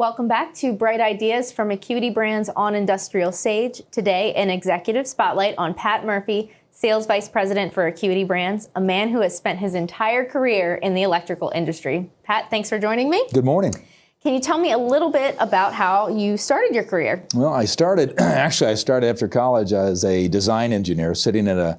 Welcome back to Bright Ideas from Acuity Brands on Industrial Sage. Today, an executive spotlight on Pat Murphy, Sales Vice President for Acuity Brands, a man who has spent his entire career in the electrical industry. Pat, thanks for joining me. Good morning. Can you tell me a little bit about how you started your career? Well, I started after college as a design engineer, sitting at a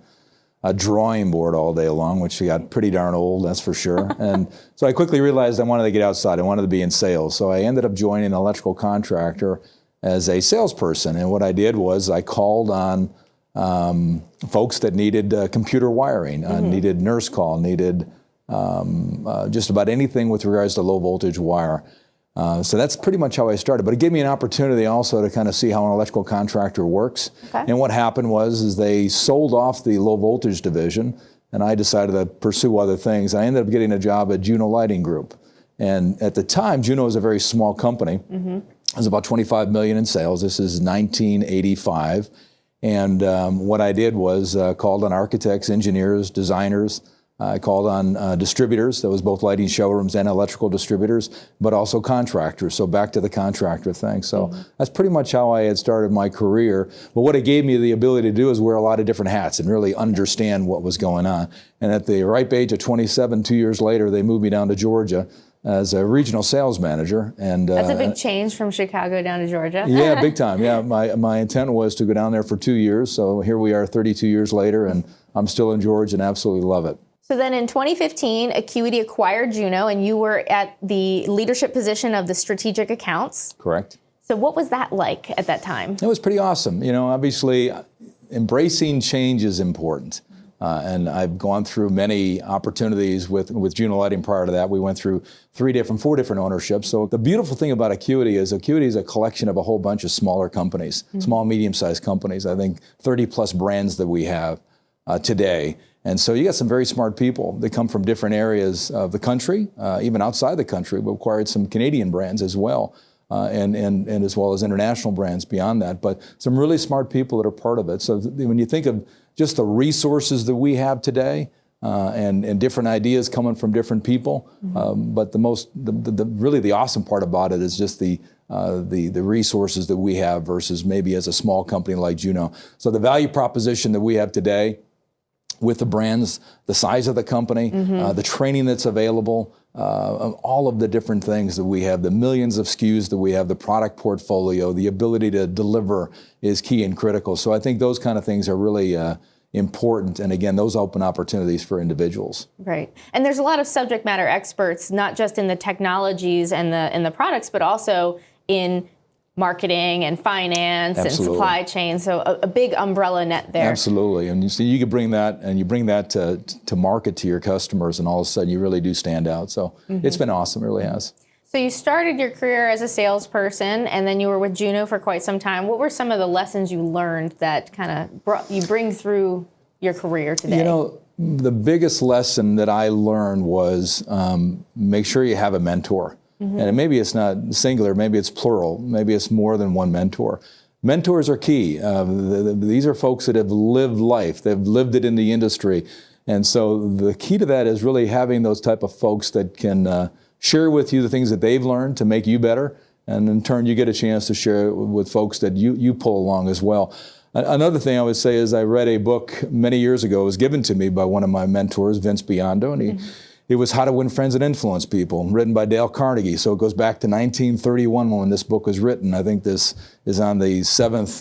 drawing board all day long, which got pretty darn old, that's for sure. And so I quickly realized I wanted to get outside. I wanted to be in sales. So I ended up joining an electrical contractor as a salesperson. And what I did was I called on folks that needed computer wiring, needed nurse call, needed just about anything with regards to low voltage wire. So that's pretty much how I started, but it gave me an opportunity also to kind of see how an electrical contractor works. Okay. And what happened was they sold off the low voltage division, and I decided to pursue other things. I ended up getting a job at Juno Lighting Group. And at the time, Juno was a very small company. It was about 25 million in sales. This is 1985. And what I did was called on architects, engineers, designers. I called on distributors, that was both lighting showrooms and electrical distributors, but also contractors, so back to the contractor thing. So that's pretty much how I had started my career. But what it gave me the ability to do is wear a lot of different hats and really understand what was going on. And at the ripe age of 27, 2 years later, they moved me down to Georgia as a regional sales manager. And that's a big change from Chicago down to Georgia. Yeah, big time. Yeah, my intent was to go down there for 2 years. So here we are 32 years later, and I'm still in Georgia and absolutely love it. So then in 2015, Acuity acquired Juno, and you were at the leadership position of the strategic accounts. Correct. So what was that like at that time? It was pretty awesome. You know, obviously, embracing change is important. And I've gone through many opportunities with Juno Lighting prior to that. We went through four different ownerships. So the beautiful thing about Acuity is a collection of a whole bunch of smaller companies, small, medium-sized companies. I think 30-plus brands that we have today. And so you got some very smart people that come from different areas of the country, even outside the country. We acquired some Canadian brands as well, and as well as international brands beyond that. But some really smart people that are part of it. So when you think of just the resources that we have today, and different ideas coming from different people, but really the awesome part about it is just the resources that we have versus maybe as a small company like Juno. So the value proposition that we have today, with the brands, the size of the company, the training that's available, all of the different things that we have, the millions of SKUs that we have, the product portfolio, the ability to deliver is key and critical. So I think those kind of things are really important. And again, those open opportunities for individuals. Right. And there's a lot of subject matter experts, not just in the technologies and the products, but also in marketing and finance and supply chain, so a big umbrella net there. Absolutely, and you see, you can bring that and you bring that to market to your customers, and all of a sudden you really do stand out. So it's been awesome, it really has. So you started your career as a salesperson, and then you were with Juno for quite some time. What were some of the lessons you learned that kind of you bring through your career today? You know, the biggest lesson that I learned was make sure you have a mentor. And maybe it's not singular, maybe it's plural, maybe it's more than one mentor. Mentors are key. These are folks that have lived life, they've lived it in the industry. And so the key to that is really having those type of folks that can share with you the things that they've learned to make you better. And in turn, you get a chance to share it with folks that you pull along as well. Another thing I would say is I read a book many years ago. It was given to me by one of my mentors, Vince Biondo, and it was How to Win Friends and Influence People, written by Dale Carnegie. So it goes back to 1931 when this book was written. I think this is on the seventh,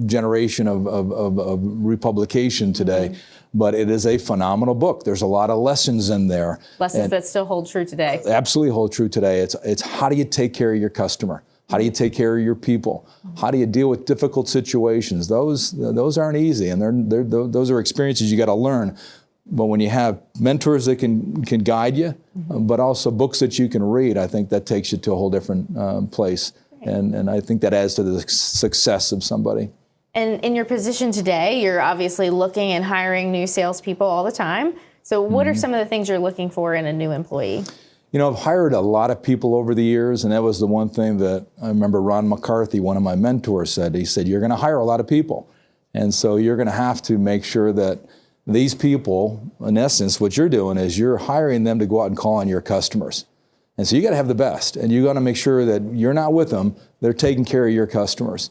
generation of republication today. But it is a phenomenal book. There's a lot of lessons in there. Lessons that still hold true today. Absolutely hold true today. It's how do you take care of your customer? How do you take care of your people? How do you deal with difficult situations? Those aren't easy, and those are experiences you got to learn. But when you have mentors that can guide you, but also books that you can read, I think that takes you to a whole different place. And I think that adds to the success of somebody. And in your position today, you're obviously looking and hiring new salespeople all the time. So what are some of the things you're looking for in a new employee? You know, I've hired a lot of people over the years, and that was the one thing that I remember Ron McCarthy, one of my mentors, said. He said, you're going to hire a lot of people. And so you're going to have to make sure that these people, in essence, what you're doing is you're hiring them to go out and call on your customers. And so you got to have the best, and you got to make sure that you're not with them, they're taking care of your customers.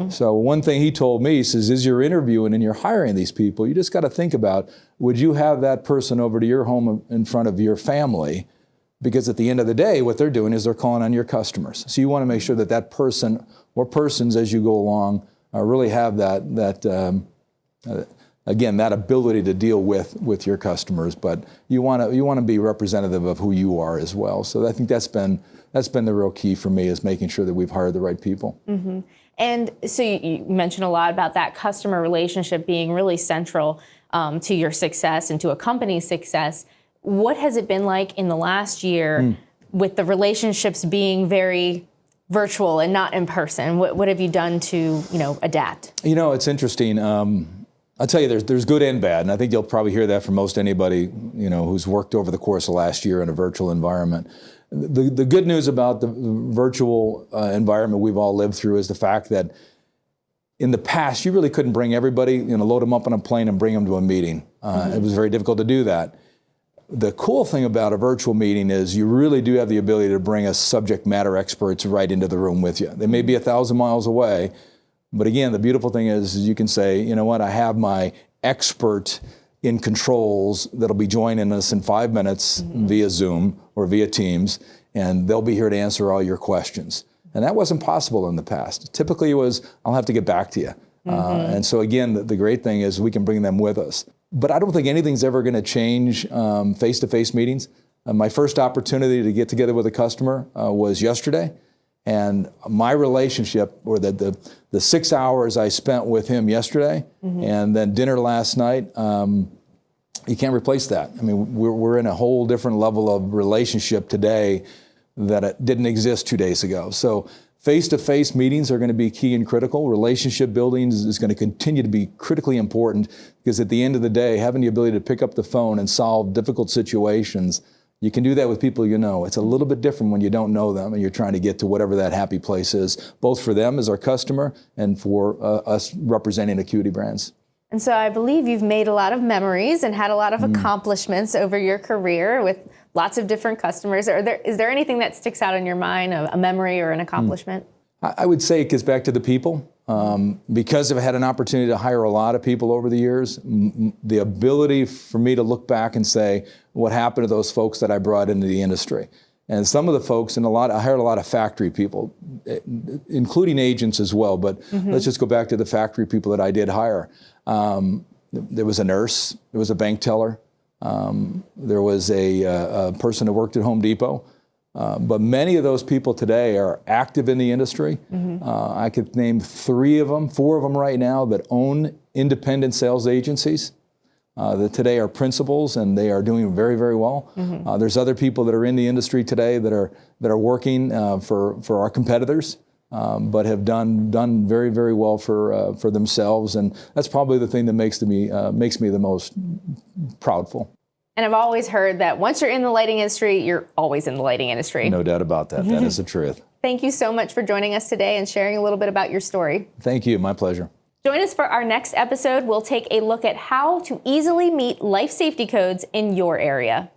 So one thing he told me, he says, as you're interviewing and you're hiring these people, you just got to think about, would you have that person over to your home in front of your family? Because at the end of the day, what they're doing is they're calling on your customers. So you want to make sure that that person or persons as you go along really have again, that ability to deal with your customers, but you want to be representative of who you are as well. So I think that's been the real key for me, is making sure that we've hired the right people. And so you mentioned a lot about that customer relationship being really central to your success and to a company's success. What has it been like in the last year with the relationships being very virtual and not in person? What have you done to adapt? It's interesting. I'll tell you, there's good and bad, and I think you'll probably hear that from most anybody who's worked over the course of last year in a virtual environment. The good news about the virtual environment we've all lived through is the fact that in the past you really couldn't bring everybody, load them up on a plane and bring them to a meeting. It was very difficult to do that. The cool thing about a virtual meeting is you really do have the ability to bring a subject matter experts right into the room with you. They may be 1,000 miles away. But again, the beautiful thing is you can say, you know what, I have my expert in controls that'll be joining us in 5 minutes via Zoom or via Teams, and they'll be here to answer all your questions. And that wasn't possible in the past. Typically it was, I'll have to get back to you. And so again, the great thing is we can bring them with us. But I don't think anything's ever going to change face-to-face meetings. My first opportunity to get together with a customer was yesterday. And my relationship, or the 6 hours I spent with him yesterday, and then dinner last night, you can't replace that. I mean, we're in a whole different level of relationship today that it didn't exist 2 days ago. So face-to-face meetings are going to be key and critical. Relationship building is going to continue to be critically important, because at the end of the day, having the ability to pick up the phone and solve difficult situations, you can do that with people you know. It's a little bit different when you don't know them and you're trying to get to whatever that happy place is, both for them as our customer and for us representing Acuity Brands. And so I believe you've made a lot of memories and had a lot of accomplishments over your career with lots of different customers. Is there anything that sticks out in your mind, a memory or an accomplishment? I would say it gets back to the people. Because I've had an opportunity to hire a lot of people over the years, the ability for me to look back and say, what happened to those folks that I brought into the industry? And some of the folks, I hired a lot of factory people, including agents as well, but let's just go back to the factory people that I did hire. There was a nurse, there was a bank teller, there was a person who worked at Home Depot. But many of those people today are active in the industry. I could name 4 of them right now that own independent sales agencies that today are principals, and they are doing very, very well. There's other people that are in the industry today that are working for our competitors, but have done very, very well for themselves, and that's probably the thing that makes me the most proudful. And I've always heard that once you're in the lighting industry, you're always in the lighting industry. No doubt about that. That is the truth. Thank you so much for joining us today and sharing a little bit about your story. Thank you. My pleasure. Join us for our next episode. We'll take a look at how to easily meet life safety codes in your area.